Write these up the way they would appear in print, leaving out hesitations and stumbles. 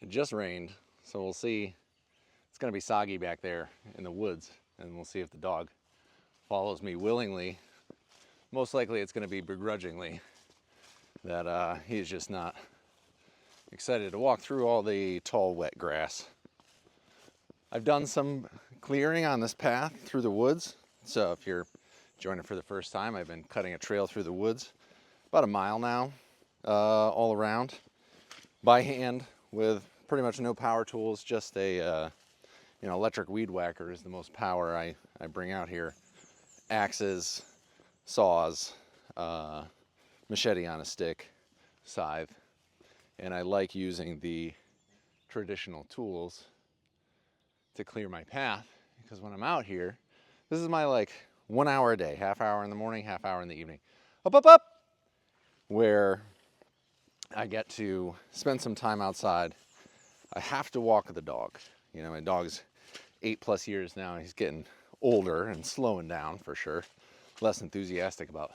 It just rained, so we'll see. It's going to be soggy back there in the woods, and we'll see if the dog follows me willingly. Most likely it's going to be begrudgingly that he's just not excited to walk through all the tall, wet grass. I've done some clearing on this path through the woods, so if you're joining for the first time, I've been cutting a trail through the woods, about a mile now, all around, by hand with pretty much no power tools, just a electric weed whacker is the most power I bring out here. Axes, saws, machete on a stick, scythe, and I like using the traditional tools to clear my path, because when I'm out here, this is my like 1 hour a day, half hour in the morning, half hour in the evening, up, where I get to spend some time outside. I have to walk the dog. You know, my dog's 8+ years now. He's getting older and slowing down for sure. Less enthusiastic about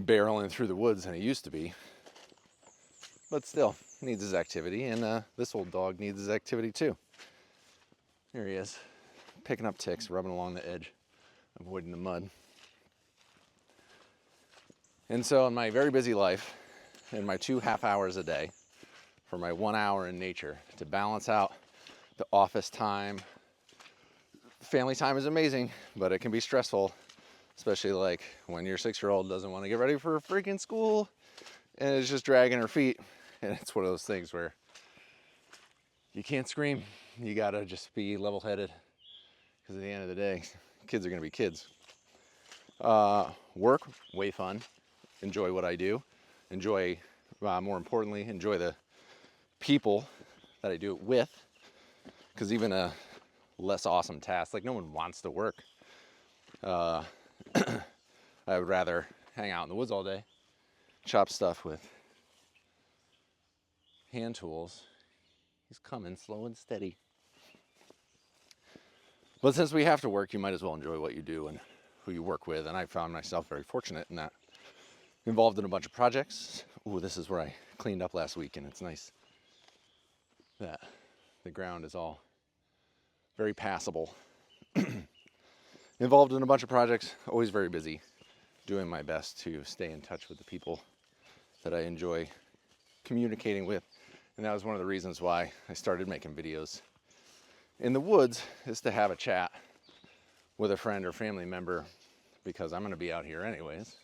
barreling through the woods than he used to be. But still, needs his activity, and this old dog needs his activity too. Here he is, picking up ticks, rubbing along the edge, avoiding the mud. And so in my very busy life, in my 2 half hours a day, for my 1 hour in nature, to balance out the office time, family time is amazing, but it can be stressful, especially like when your 6-year-old doesn't want to get ready for freaking school and is just dragging her feet. And it's one of those things where you can't scream. You gotta just be level-headed, because at the end of the day, kids are gonna be kids. Work, way fun. Enjoy what I do. Enjoy, more importantly, enjoy the people that I do it with. Because even a less awesome task, like no one wants to work. I would rather hang out in the woods all day, chop stuff with hand tools. He's coming slow and steady. But since we have to work, you might as well enjoy what you do and who you work with. And I found myself very fortunate in that. Involved in a bunch of projects. Ooh, this is where I cleaned up last week, and it's nice that the ground is all very passable. Involved in a bunch of projects, always very busy, doing my best to stay in touch with the people that I enjoy communicating with. And that was one of the reasons why I started making videos in the woods, is to have a chat with a friend or family member, because I'm going to be out here anyways,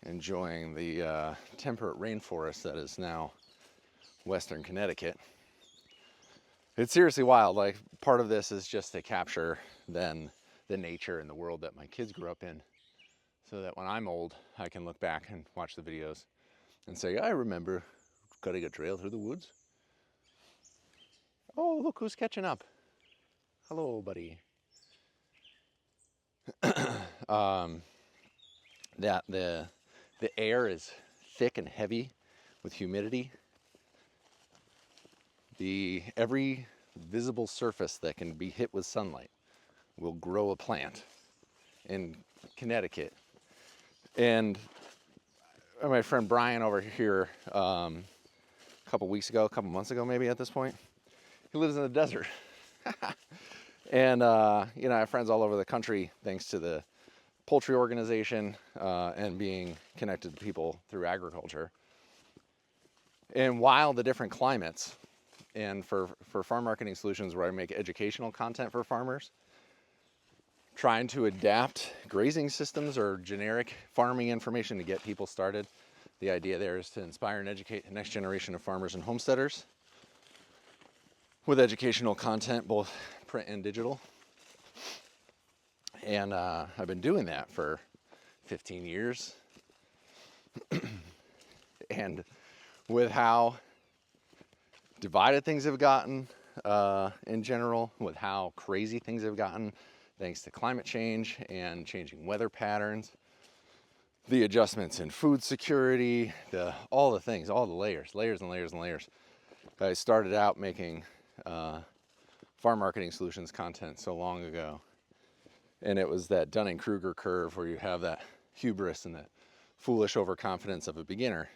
enjoying the temperate rainforest that is now Western Connecticut. It's seriously wild. Like, part of this is just to capture then the nature and the world that my kids grew up in, so that when I'm old, I can look back and watch the videos and say, I remember cutting a trail through the woods. Oh, look who's catching up. Hello, buddy. That the air is thick and heavy with humidity. Every visible surface that can be hit with sunlight will grow a plant in Connecticut. And my friend Brian over here, a couple months ago maybe at this point, he lives in the desert. And I have friends all over the country thanks to the poultry organization and being connected to people through agriculture. And while the different climates, and for Farm Marketing Solutions, where I make educational content for farmers, trying to adapt grazing systems or generic farming information to get people started. The idea there is to inspire and educate the next generation of farmers and homesteaders with educational content, both print and digital. And I've been doing that for 15 years. And with how divided things have gotten in general, with how crazy things have gotten thanks to climate change and changing weather patterns, the adjustments in food security, all the things, all the layers and layers and layers. I started out making Farm Marketing Solutions content so long ago, and it was that Dunning-Kruger curve where you have that hubris and that foolish overconfidence of a beginner.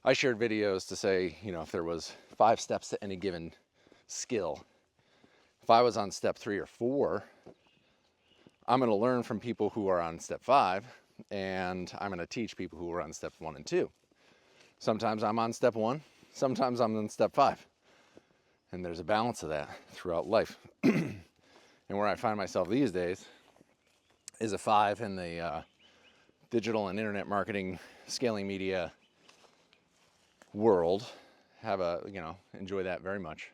I shared videos to say, if there was 5 steps to any given skill, if I was on step 3 or 4, I'm going to learn from people who are on step 5, and I'm going to teach people who are on step 1 and 2. Sometimes I'm on step 1, sometimes I'm on step 5. And there's a balance of that throughout life. And where I find myself these days is a 5 in the digital and internet marketing, scaling media world. Enjoy that very much.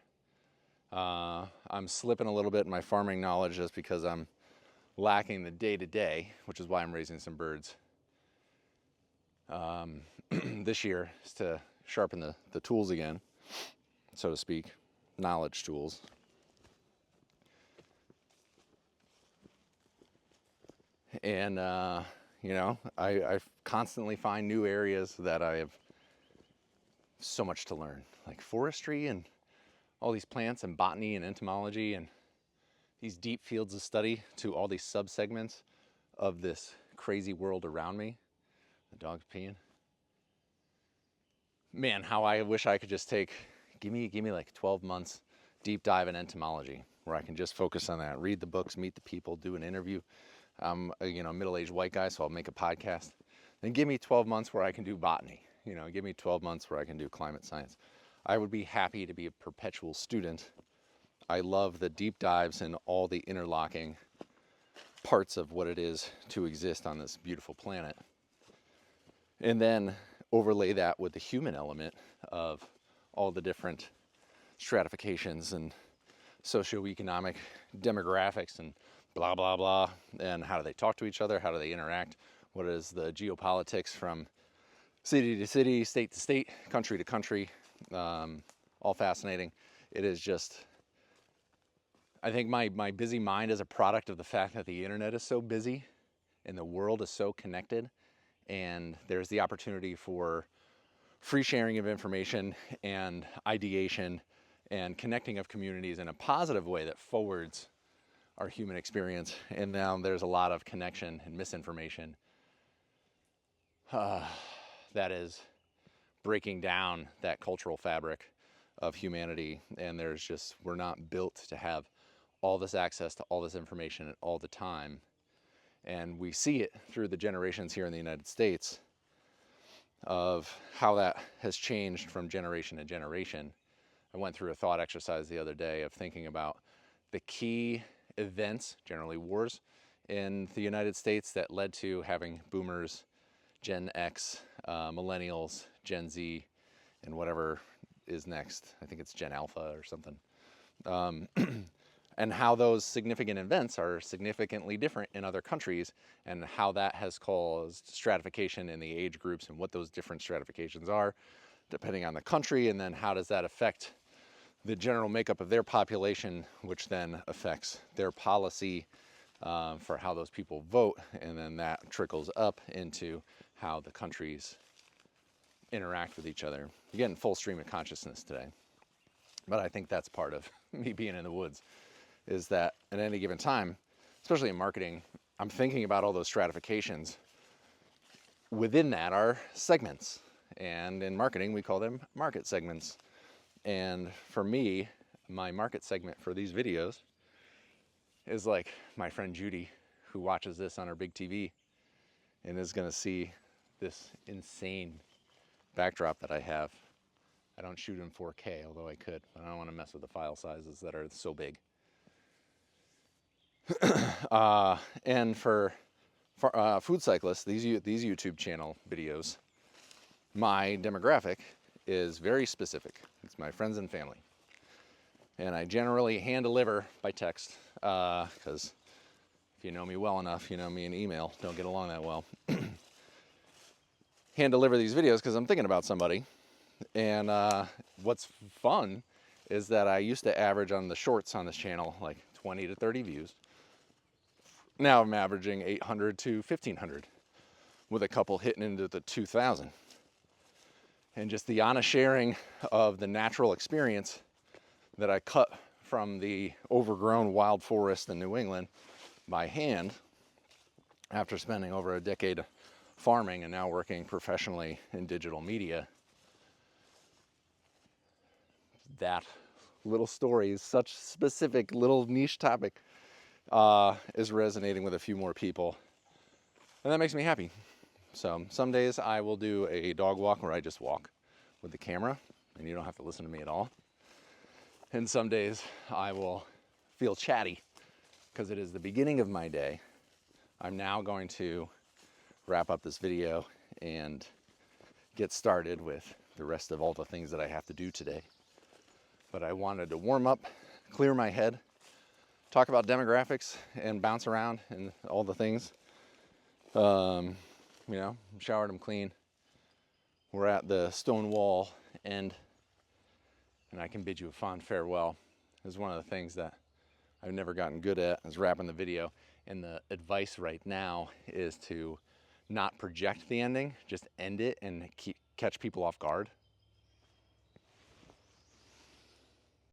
I'm slipping a little bit in my farming knowledge just because I'm lacking the day-to-day, which is why I'm raising some birds this year, is to sharpen the tools again, so to speak, knowledge tools. And I constantly find new areas that I have so much to learn, like forestry and all these plants and botany and entomology and these deep fields of study to all these subsegments of this crazy world around me. The dog's peeing. Man, how I wish I could just give me like 12 months deep dive in entomology where I can just focus on that, read the books, meet the people, do an interview. I'm a middle-aged white guy, so I'll make a podcast. Then give me 12 months where I can do botany. Give me 12 months where I can do climate science. I would be happy to be a perpetual student. I love the deep dives and all the interlocking parts of what it is to exist on this beautiful planet. And then overlay that with the human element of all the different stratifications and socioeconomic demographics and blah, blah, blah. And how do they talk to each other? How do they interact? What is the geopolitics from city to city, state to state, country to country? All fascinating. It is just, I think my busy mind is a product of the fact that the internet is so busy and the world is so connected, and there's the opportunity for free sharing of information and ideation and connecting of communities in a positive way that forwards our human experience. And now there's a lot of connection and misinformation that is breaking down that cultural fabric of humanity. And we're not built to have all this access to all this information at all the time. And we see it through the generations here in the United States of how that has changed from generation to generation. I went through a thought exercise the other day of thinking about the key events, generally wars, in the United States that led to having boomers, Gen X, millennials, Gen Z, and whatever is next. I think it's Gen Alpha or something. And how those significant events are significantly different in other countries, and how that has caused stratification in the age groups and what those different stratifications are depending on the country, and then how does that affect the general makeup of their population, which then affects their policy for how those people vote, and then that trickles up into how the countries interact with each other. You're getting full stream of consciousness today. But I think that's part of me being in the woods, is that at any given time, especially in marketing, I'm thinking about all those stratifications. Within that are segments. And in marketing, we call them market segments. And for me, my market segment for these videos is like my friend Judy, who watches this on her big TV and is going to see this insane backdrop that I have. I don't shoot in 4K, although I could, but I don't want to mess with the file sizes that are so big. And for food cyclists, these YouTube channel videos, my demographic is very specific. It's my friends and family. And I generally hand deliver by text, because if you know me well enough, you know me and email don't get along that well. Hand deliver these videos because I'm thinking about somebody. And what's fun is that I used to average on the shorts on this channel like 20 to 30 views. Now I'm averaging 800 to 1,500, with a couple hitting into the 2,000. And just the honest sharing of the natural experience that I cut from the overgrown wild forest in New England by hand after spending over a decade farming and now working professionally in digital media. that little story, such specific little niche topic, is resonating with a few more people. And that makes me happy. So some days I will do a dog walk where I just walk with the camera and you don't have to listen to me at all. And some days I will feel chatty because it is the beginning of my day. I'm now going to wrap up this video and get started with the rest of all the things that I have to do today. But I wanted to warm up, clear my head, talk about demographics and bounce around and all the things. You know, showered them clean. We're at the stone wall end, and I can bid you a fond farewell. This is one of the things that I've never gotten good at, is wrapping the video. And the advice right now is to not project the ending, just end it and catch people off guard.